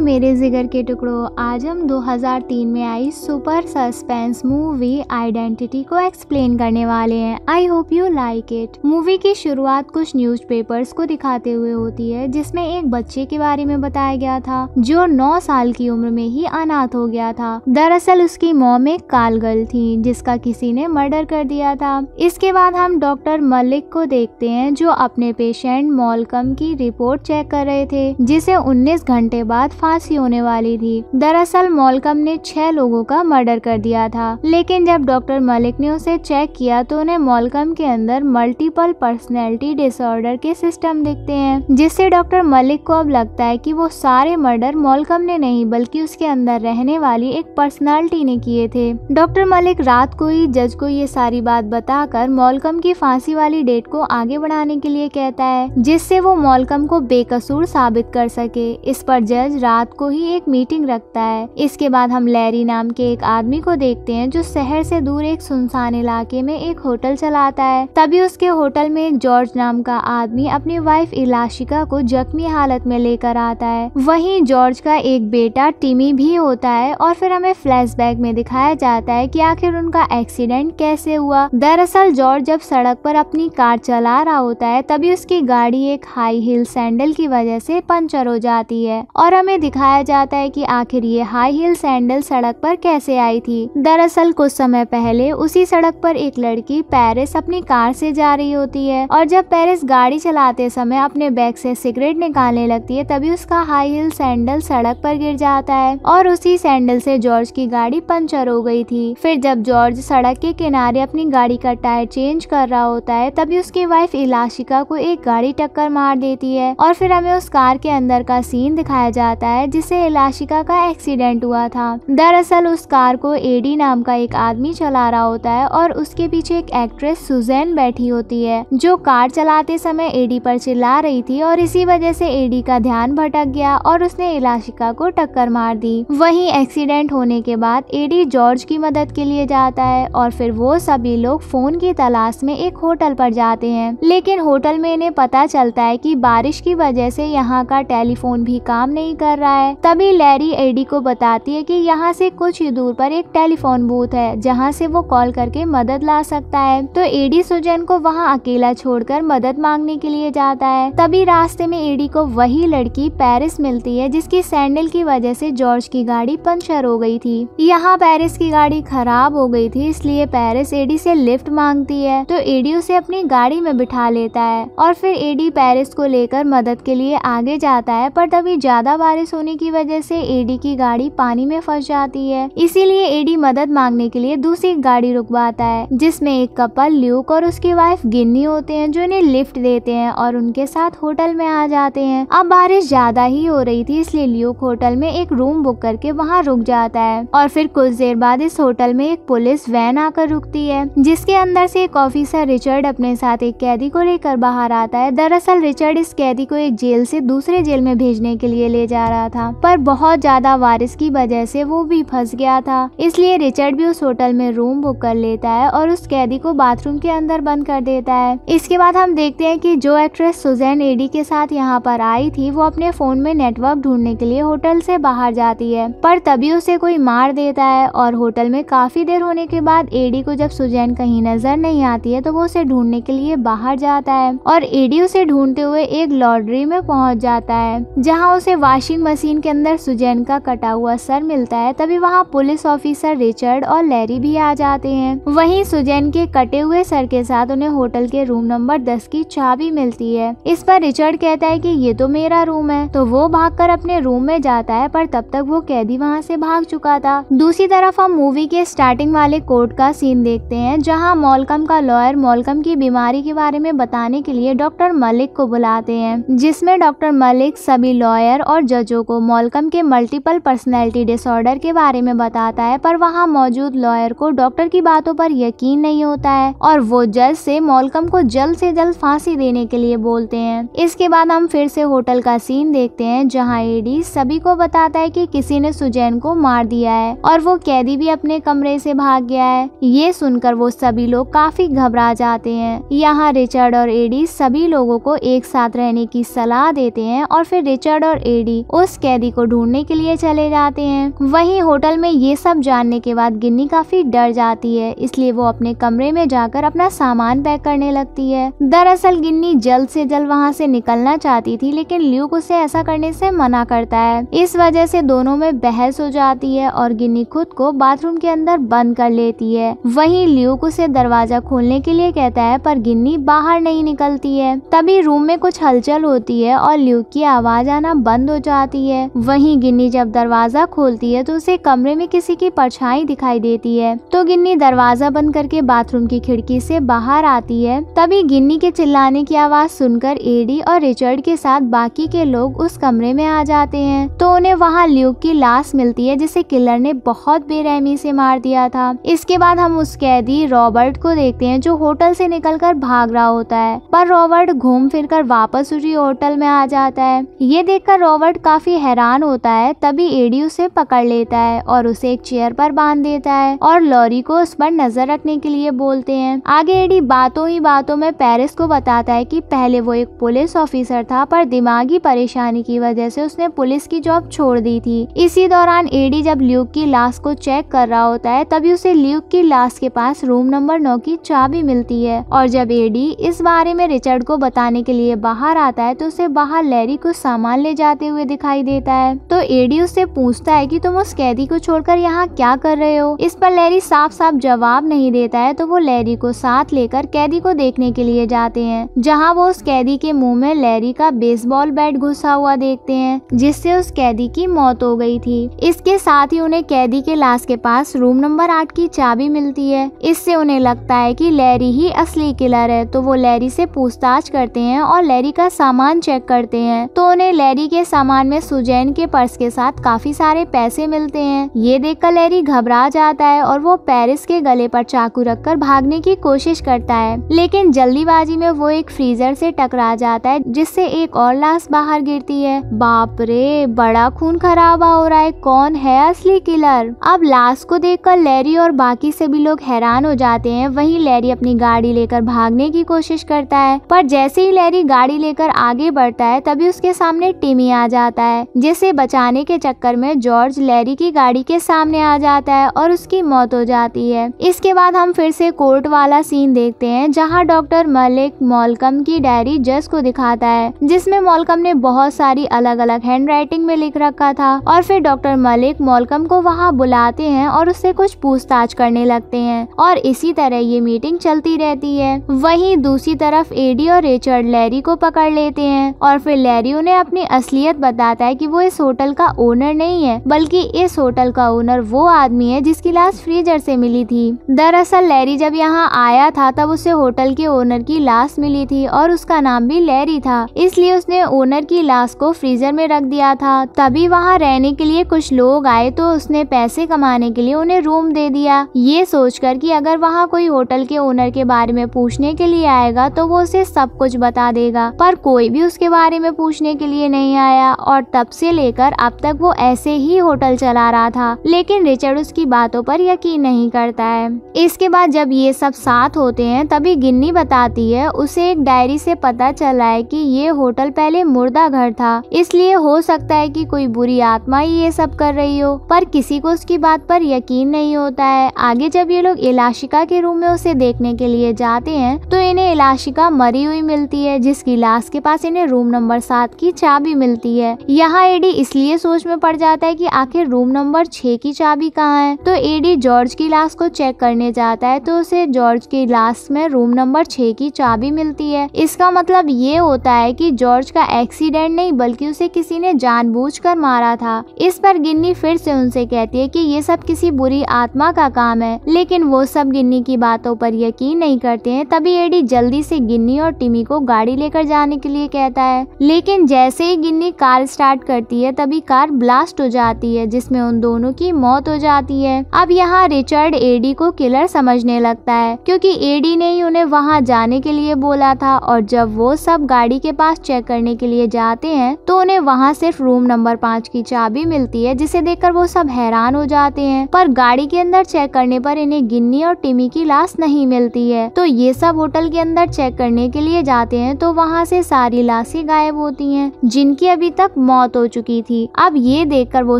मेरे जिगर के टुकड़ों, आज हम 2003 में आई सुपर सस्पेंस मूवी आइडेंटिटी को एक्सप्लेन करने वाले हैं। I hope you like it. Movie की शुरुआत कुछ न्यूज़पेपर्स को दिखाते हुए होती है, जिसमें एक बच्चे के बारे में बताया गया था जो 9 साल की उम्र में ही अनाथ हो गया था। दरअसल उसकी मॉम एक काल गर्ल थी जिसका किसी ने मर्डर कर दिया था। इसके बाद हम डॉक्टर मलिक को देखते हैं जो अपने पेशेंट मॉलकम की रिपोर्ट चेक कर रहे थे, जिसे 19 घंटे बाद फांसी होने वाली थी। दरअसल मॉलकम ने 6 लोगों का मर्डर कर दिया था, लेकिन जब डॉक्टर मलिक ने उसे चेक किया तो उन्हें मॉलकम के अंदर मल्टीपल पर्सनैलिटी डिसऑर्डर के सिस्टम दिखते हैं, जिससे डॉक्टर मलिक को अब लगता है कि वो सारे मर्डर मॉलकम ने नहीं बल्कि उसके अंदर रहने वाली एक पर्सनैलिटी ने किए थे। डॉक्टर मलिक रात को ही जज को ये सारी बात बताकर मॉलकम की फांसी वाली डेट को आगे बढ़ाने के लिए कहता है, जिससे वो मॉलकम को बेकसूर साबित कर सके। इस पर जज रात को ही एक मीटिंग रखता है। इसके बाद हम लैरी नाम के एक आदमी को देखते हैं जो शहर से दूर एक सुनसान इलाके में एक होटल चलाता है। तभी उसके होटल में एक जॉर्ज नाम का आदमी अपनी वाइफ इलाशिका को जख्मी हालत में लेकर आता है। वहीं जॉर्ज का एक बेटा टिमी भी होता है और फिर हमें फ्लैशबैक में दिखाया जाता है कि आखिर उनका एक्सीडेंट कैसे हुआ। दरअसल जॉर्ज जब सड़क पर अपनी कार चला रहा होता है तभी उसकी गाड़ी एक हाई हील सैंडल की वजह से पंचर हो जाती है और हमें दिखाया जाता है कि आखिर ये हाई हील सैंडल सड़क पर कैसे आई थी। दरअसल कुछ समय पहले उसी सड़क पर एक लड़की पेरिस अपनी कार से जा रही होती है और जब पेरिस गाड़ी चलाते समय अपने बैग से सिगरेट निकालने लगती है तभी उसका हाई हील सैंडल सड़क पर गिर जाता है और उसी सैंडल से जॉर्ज की गाड़ी पंचर हो गई थी। फिर जब जॉर्ज सड़क के किनारे अपनी गाड़ी का टायर चेंज कर रहा होता है तभी उसकी वाइफ इलाशिका को एक गाड़ी टक्कर मार देती है और फिर हमें उस कार के अंदर का सीन दिखाया जाता है जिससे इलाशिका का एक्सीडेंट हुआ था। दरअसल उस कार को एडी नाम का एक आदमी चला रहा होता है और उसके पीछे एक एक्ट्रेस सुजैन बैठी होती है जो कार चलाते समय एडी पर चिल्ला रही थी और इसी वजह से एडी का ध्यान भटक गया और उसने इलाशिका को टक्कर मार दी। वहीं एक्सीडेंट होने के बाद एडी जॉर्ज की मदद के लिए जाता है और फिर वो सभी लोग फोन की तलाश में एक होटल पर जाते हैं, लेकिन होटल में इन्हें पता चलता है कि बारिश की वजह से यहाँ का टेलीफोन भी काम नहीं कर रहा है। तभी लैरी एडी को बताती है कि यहाँ से कुछ ही दूर पर एक टेलीफोन बूथ है जहाँ से वो कॉल करके मदद ला सकता है। तो एडी सुजैन को वहाँ अकेला छोड़कर मदद मांगने के लिए जाता है। तभी रास्ते में एडी को वही लड़की पेरिस मिलती है जिसकी सैंडल की वजह से जॉर्ज की गाड़ी पंचर हो गई थी। यहाँ पेरिस की गाड़ी खराब हो गई थी, इसलिए पेरिस एडी से लिफ्ट मांगती है तो एडी उसे अपनी गाड़ी में बिठा लेता है और फिर एडी पेरिस को लेकर मदद के लिए आगे जाता है। पर तभी ज्यादा बारिश होने की वजह से एडी की गाड़ी पानी में फंस जाती है, इसीलिए एडी मदद मांगने के लिए दूसरी गाड़ी रुकवाता है जिसमें एक कपल ल्यूक और उसकी वाइफ गिन्नी होते हैं जो इन्हें लिफ्ट देते हैं और उनके साथ होटल में आ जाते हैं। अब बारिश ज्यादा ही हो रही थी इसलिए ल्यूक होटल में एक रूम बुक करके वहाँ रुक जाता है और फिर कुछ देर बाद इस होटल में एक पुलिस वैन आकर रुकती है जिसके अंदर से एक ऑफिसर रिचर्ड अपने साथ एक कैदी को लेकर बाहर आता है। दरअसल रिचर्ड इस कैदी को एक जेल से दूसरे जेल में भेजने के लिए ले जा रहा था, पर बहुत ज्यादा बारिश की वजह से वो भी फंस गया था, इसलिए रिचर्ड भी उस होटल में रूम बुक कर लेता है और उस कैदी को बाथरूम के अंदर बंद कर देता है। इसके बाद हम देखते हैं कि जो एक्ट्रेस सुजैन एडी के साथ यहाँ पर आई थी वो अपने फोन में नेटवर्क ढूंढने के लिए होटल से बाहर जाती है, पर तभी उसे कोई मार देता है और होटल में काफी देर होने के बाद एडी को जब सुजैन कहीं नजर नहीं आती है तो वो उसे ढूंढने के लिए बाहर जाता है और एडी उसे ढूंढते हुए एक लॉन्ड्री में पहुंच जाता है जहां उसे वॉशिंग मशीन के अंदर सुजैन का कटा हुआ सर मिलता है। तभी वहां पुलिस ऑफिसर रिचर्ड और लैरी भी आ जाते हैं। वहीं सुजैन के कटे हुए सर के साथ उन्हें होटल के रूम नंबर 10 की चाबी मिलती है। इस पर रिचर्ड कहता है कि ये तो मेरा रूम है, तो वो भागकर अपने रूम में जाता है, पर तब तक वो कैदी वहाँ से भाग चुका था। दूसरी तरफ हम मूवी के स्टार्टिंग वाले कोर्ट का सीन देखते हैं जहाँ मॉलकम का लॉयर मॉलकम की बीमारी के बारे में बताने के लिए डॉक्टर मलिक को बुलाते हैं, जिसमें डॉक्टर मलिक सभी लॉयर और जजों को मॉलकम के मल्टीपल पर्सनैलिटी डिसऑर्डर के बारे में बताता है, पर वहाँ मौजूद लॉयर को डॉक्टर की बातों पर यकीन नहीं होता है और वो जज से मॉलकम को जल्द से जल्द फांसी देने के लिए बोलते हैं। इसके बाद हम फिर से होटल का सीन देखते हैं जहाँ एडी सभी को बताता है कि किसी ने सुजैन को मार दिया है और वो कैदी भी अपने कमरे से भाग गया है। ये सुनकर वो सभी लोग काफी घबरा जाते हैं। यहाँ रिचर्ड और एडी सभी लोगों को एक साथ रहने की सलाह देते हैं और फिर रिचर्ड और एडी उस उस कैदी को ढूंढने के लिए चले जाते हैं। वहीं होटल में ये सब जानने के बाद गिन्नी काफी डर जाती है, इसलिए वो अपने कमरे में जाकर अपना सामान पैक करने लगती है। दरअसल गिन्नी जल्द से जल्द वहाँ से निकलना चाहती थी, लेकिन ल्यूक उसे ऐसा करने से मना करता है। इस वजह से दोनों में बहस हो जाती है और गिन्नी खुद को बाथरूम के अंदर बंद कर लेती है। वहीं ल्यूक उसे दरवाजा खोलने के लिए कहता है, पर गिन्नी बाहर नहीं निकलती है। तभी रूम में कुछ हलचल होती है और ल्यूक की आवाज आना बंद हो जाती है। वहीं गिन्नी जब दरवाजा खोलती है तो उसे कमरे में किसी की परछाई दिखाई देती है, तो गिन्नी दरवाजा बंद करके बाथरूम की खिड़की से बाहर आती है। तभी गिन्नी के चिल्लाने की आवाज सुनकर एडी और रिचर्ड के साथ बाकी के लोग उस कमरे में आ जाते हैं, तो उन्हें वहाँ ल्यूक की लाश मिलती है, जिसे किलर ने बहुत बेरहमी से मार दिया था। इसके बाद हम उस कैदी रॉबर्ट को देखते हैं, जो होटल से निकलकर भाग रहा होता है, पर रॉबर्ट घूम फिरकर वापस उसी होटल में आ जाता है। ये देखकर रॉबर्ट काफी हैरान होता है। तभी एडी उसे पकड़ लेता है और उसे एक चेयर पर बांध देता है और लॉरी को उस पर नजर रखने के लिए बोलते हैं। आगे एडी बातों ही बातों में पेरिस को बताता है कि पहले वो एक पुलिस ऑफिसर था, पर दिमागी परेशानी की वजह से उसने पुलिस की जॉब छोड़ दी थी। इसी दौरान एडी जब ल्यूक की लाश को चेक कर रहा होता है, तभी उसे ल्यूक की लाश के पास रूम नंबर 9 की चाबी मिलती है। और जब एडी इस बारे में रिचर्ड को बताने के लिए बाहर आता है, तो उसे बाहर लैरी कुछ सामान ले जाते हुए दिखाई देता है। तो एडी उससे पूछता है कि तुम उस कैदी को छोड़कर यहाँ क्या कर रहे हो। इस पर लैरी साफ साफ जवाब नहीं देता है, तो वो लैरी को साथ लेकर कैदी को देखने के लिए जाते हैं, जहाँ वो उस कैदी के मुंह में लैरी का बेसबॉल बैट घुसा हुआ देखते हैं, जिससे उस कैदी की मौत हो गई थी। इसके साथ ही उन्हें कैदी के लाश के पास रूम नंबर 8 की चाबी मिलती है। इससे उन्हें लगता है कि लैरी ही असली किलर है, तो वो लैरी से पूछताछ करते हैं और लैरी का सामान चेक करते हैं, तो उन्हें लैरी के सामान में सुजैन के पर्स के साथ काफी सारे पैसे मिलते हैं। ये देखकर लैरी घबरा जाता है और वो पेरिस के गले पर चाकू रखकर भागने की कोशिश करता है, लेकिन जल्दीबाजी में वो एक फ्रीजर से टकरा जाता है, जिससे एक और लाश बाहर गिरती है। बाप रे, बड़ा खून खराबा हो रहा है, कौन है असली किलर। अब लाश को देखकर लैरी और बाकी सभी लोग हैरान हो जाते हैं। वहीं लैरी अपनी गाड़ी लेकर भागने की कोशिश करता है, पर जैसे ही लैरी गाड़ी लेकर आगे बढ़ता है, तभी उसके सामने टिमी आ जाता है, जिसे बचाने के चक्कर में जॉर्ज लैरी की गाड़ी के सामने आ जाता है और उसकी मौत हो जाती है। इसके बाद हम फिर से कोर्ट वाला सीन देखते हैं, जहां डॉक्टर मलिक मॉलकम की डायरी जज को दिखाता है, जिसमें मॉलकम ने बहुत सारी अलग अलग हैंडराइटिंग में लिख रखा था। और फिर डॉक्टर मलिक मॉलकम को वहां बुलाते हैं और उससे कुछ पूछताछ करने लगते हैं, और इसी तरह ये मीटिंग चलती रहती है। वहीं दूसरी तरफ एडी और रिचर्ड लैरी को पकड़ लेते हैं, और फिर लैरी उन्हें अपनी असलियत बताता है कि वो इस होटल का ओनर नहीं है, बल्कि इस होटल का ओनर वो आदमी है जिसकी लाश फ्रीजर से मिली थी। दरअसल लैरी जब यहाँ आया था, तब उसे होटल के ओनर की लाश मिली थी और उसका नाम भी लैरी था, इसलिए उसने ओनर की लाश को फ्रीजर में रख दिया था। तभी वहाँ रहने के लिए कुछ लोग आए, तो उसने पैसे कमाने के लिए उन्हें रूम दे दिया, ये सोचकर कि अगर वहाँ कोई होटल के ओनर के बारे में पूछने के लिए आएगा तो वो उसे सब कुछ बता देगा। पर कोई भी उसके बारे में पूछने के लिए नहीं आया, और तब से लेकर अब तक वो ऐसे ही होटल चला रहा था। लेकिन रिचर्ड उसकी बातों पर यकीन नहीं करता है। इसके बाद जब ये सब साथ होते हैं, तभी गिन्नी बताती है उसे एक डायरी से पता चला है कि ये होटल पहले मुर्दा घर था, इसलिए हो सकता है कि कोई बुरी आत्मा ही ये सब कर रही हो, पर किसी को उसकी बात पर यकीन नहीं होता है। आगे जब ये लोग इलाशिका के रूम में उसे देखने के लिए जाते हैं, तो इन्हें इलाशिका मरी हुई मिलती है, जिसकी लाश के पास इन्हें रूम नंबर 7 की चाबी मिलती है। यहाँ एडी इसलिए सोच में पड़ जाता है कि आखिर रूम नंबर 6 की चाबी कहाँ है। तो एडी जॉर्ज की लाश को चेक करने जाता है, तो उसे जॉर्ज की लाश में रूम नंबर 6 की चाबी मिलती है। इसका मतलब ये होता है कि जॉर्ज का एक्सीडेंट नहीं, बल्कि उसे किसी ने जानबूझकर मारा था। इस पर गिन्नी फिर से उनसे कहती है कि ये सब किसी बुरी आत्मा का काम है, लेकिन वो सब गिन्नी की बातों पर यकीन नहीं करते हैं। तभी एडी जल्दी से गिन्नी और टिमी को गाड़ी लेकर जाने के लिए कहता है, लेकिन जैसे ही गिन्नी कार स्टार्ट करती है, तभी कार ब्लास्ट हो जाती है, जिसमें उन दोनों की मौत हो जाती है। अब यहाँ रिचर्ड एडी को किलर समझने लगता है, क्योंकि एडी ने ही उन्हें वहाँ जाने के लिए बोला था, और जब वो सब गाड़ी के पास चेक करने के लिए जाते हैं, तो उन्हें वहाँ सिर्फ रूम नंबर 5 की चाबी मिलती है, जिसे देखकर वो सब हैरान हो जाते हैं। पर गाड़ी के अंदर चेक करने पर इन्हें गिन्नी और टिमी की लाश नहीं मिलती है। तो ये सब होटल के अंदर चेक करने के लिए जाते हैं, तो वहाँ से सारी लाशें गायब होती हैं, जिनकी अभी तक मौत मौत हो चुकी थी। अब ये देखकर वो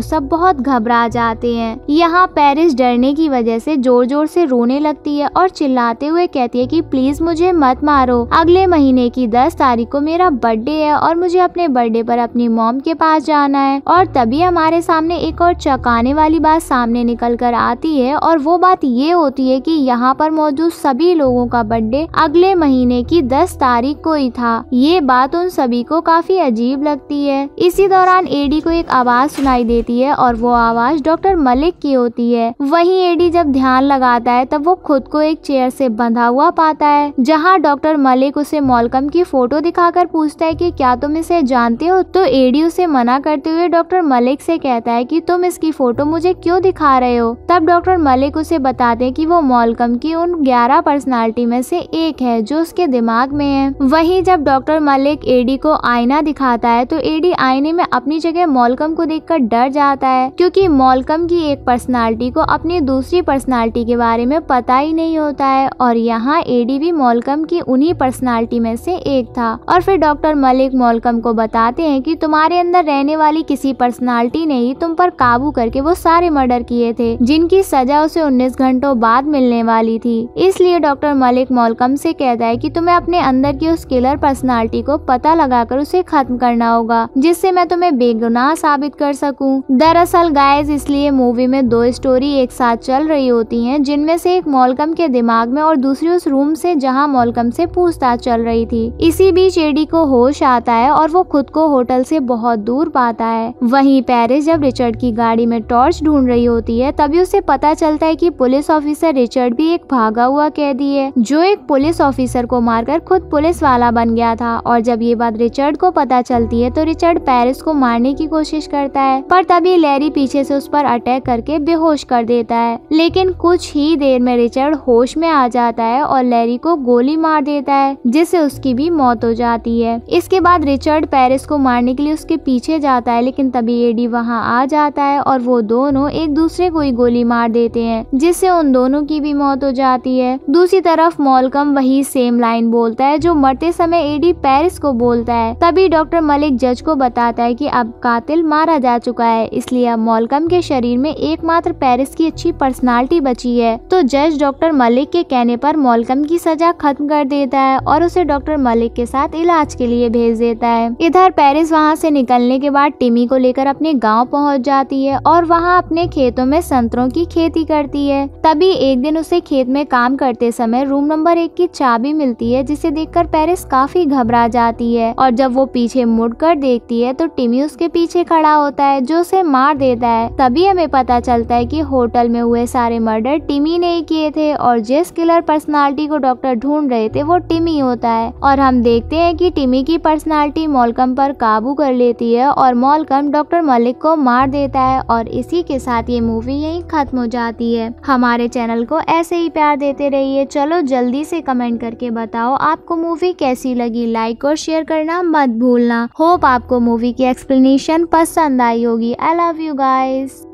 सब बहुत घबरा जाते हैं। यहाँ पेरिस डरने की वजह से जोर जोर से रोने लगती है और चिल्लाते हुए कहती है कि प्लीज मुझे मत मारो, अगले महीने की 10 तारीख को मेरा बर्थडे है और मुझे अपने बर्थडे पर अपनी मॉम के पास जाना है। और तभी हमारे सामने एक और चौंकाने वाली बात सामने निकल कर आती है और वो बात ये होती है कि यहाँ पर मौजूद सभी लोगों का बर्थडे अगले महीने की 10 तारीख को ही था। ये बात उन सभी को काफी अजीब लगती है। इसी दौरान एडी को एक आवाज सुनाई देती है और वो आवाज डॉक्टर मलिक की होती है। वहीं एडी जब ध्यान लगाता है तब वो खुद को एक चेयर से बंधा हुआ पाता है, जहाँ डॉक्टर मलिक उसे मॉलकम की फोटो दिखाकर पूछता है कि क्या तुम इसे जानते हो। तो एडी उसे मना करते हुए डॉक्टर मलिक से कहता है कि तुम इसकी फोटो मुझे क्यों दिखा रहे हो। तब डॉक्टर मलिक उसे बताते हैं कि वो मॉलकम की उन 11 पर्सनालिटी में से एक है जो उसके दिमाग में है। वहीं जब डॉक्टर मलिक एडी को आईना दिखाता है तो एडी आईने में अपनी जगह मॉलकम को देखकर डर जाता है, क्योंकि मॉलकम की एक पर्सनालिटी को अपनी दूसरी पर्सनालिटी के बारे में पता ही नहीं होता है। और यहाँ एडी भी मॉलकम की उन्हीं पर्सनालिटी में से एक था। और फिर डॉक्टर मलिक मॉलकम को बताते हैं कि तुम्हारे अंदर रहने वाली किसी पर्सनालिटी ने ही तुम पर काबू करके वो सारे मर्डर किए थे, जिनकी सजा उसे 19 घंटों बाद मिलने वाली थी। इसलिए डॉक्टर मलिक मॉलकम से कहता है कि तुम्हें अपने अंदर की उस किलर पर्सनालिटी को पता लगाकर उसे खत्म करना होगा, जिससे मैं तुम्हें बेगुनाह साबित कर सकूं। दरअसल गाइस, इसलिए मूवी में 2 स्टोरी एक साथ चल रही होती हैं, जिनमें से एक मॉलकम के दिमाग में और दूसरी उस रूम से जहां मॉलकम से पूछताछ चल रही थी। इसी बीच एडी को होश आता है और वो खुद को होटल से बहुत दूर पाता है। वहीं पेरिस जब रिचर्ड की गाड़ी में टॉर्च ढूंढ रही होती है तभी उसे पता चलता है कि पुलिस ऑफिसर रिचर्ड भी एक भागा हुआ कैदी है, जो एक पुलिस ऑफिसर को मारकर खुद पुलिस वाला बन गया था। और जब ये बात रिचर्ड को पता चलती है तो रिचर्ड पेरिस को मारने की कोशिश करता है, पर तभी लैरी पीछे से उस पर अटैक करके बेहोश कर देता है। लेकिन कुछ ही देर में रिचर्ड होश में आ जाता है और लैरी को गोली मार देता है, जिससे उसकी भी मौत हो जाती है। इसके बाद रिचर्ड पेरिस को मारने के लिए उसके पीछे जाता है, लेकिन तभी एडी वहां आ जाता है और वो दोनों एक दूसरे को ही गोली मार देते हैं, जिससे उन दोनों की भी मौत हो जाती है। दूसरी तरफ मॉलकम वही सेम लाइन बोलता है जो मरते समय एडी पेरिस को बोलता है। तभी डॉक्टर मलिक जज को बताता है कि अब कातिल मारा जा चुका है, इसलिए अब मॉलकम के शरीर में एकमात्र पेरिस की अच्छी पर्सनालिटी बची है। तो जज डॉक्टर मलिक के कहने पर मॉलकम की सजा खत्म कर देता है और उसे डॉक्टर मलिक के साथ इलाज के लिए भेज देता है। इधर पेरिस वहां से निकलने के बाद टिमी को लेकर अपने गांव पहुंच जाती है और वहां अपने खेतों में संतरों की खेती करती है। तभी एक दिन उसे खेत में काम करते समय रूम नंबर 1 की चाबी मिलती है, जिसे देखकर पेरिस काफी घबरा जाती है। और जब वो पीछे मुड़कर देखती है तो टिमी उसके पीछे खड़ा होता है, जो उसे मार देता है। तभी हमें पता चलता है कि होटल में हुए सारे मर्डर टिमी ने ही किए थे और जिस किलर पर्सनालिटी को डॉक्टर ढूंढ रहे थे वो टिमी होता है। और हम देखते हैं कि टिमी की पर्सनालिटी मॉलकम पर काबू कर लेती है और मॉलकम डॉक्टर मलिक को मार देता है। और इसी के साथ ये मूवी यहीं खत्म हो जाती है। हमारे चैनल को ऐसे ही प्यार देते रहिए। चलो जल्दी से कमेंट करके बताओ आपको मूवी कैसी लगी। लाइक और शेयर करना मत भूलना। होप आपको मूवी की एक्सप्लेनेशन पसंद आई होगी। I love you guys.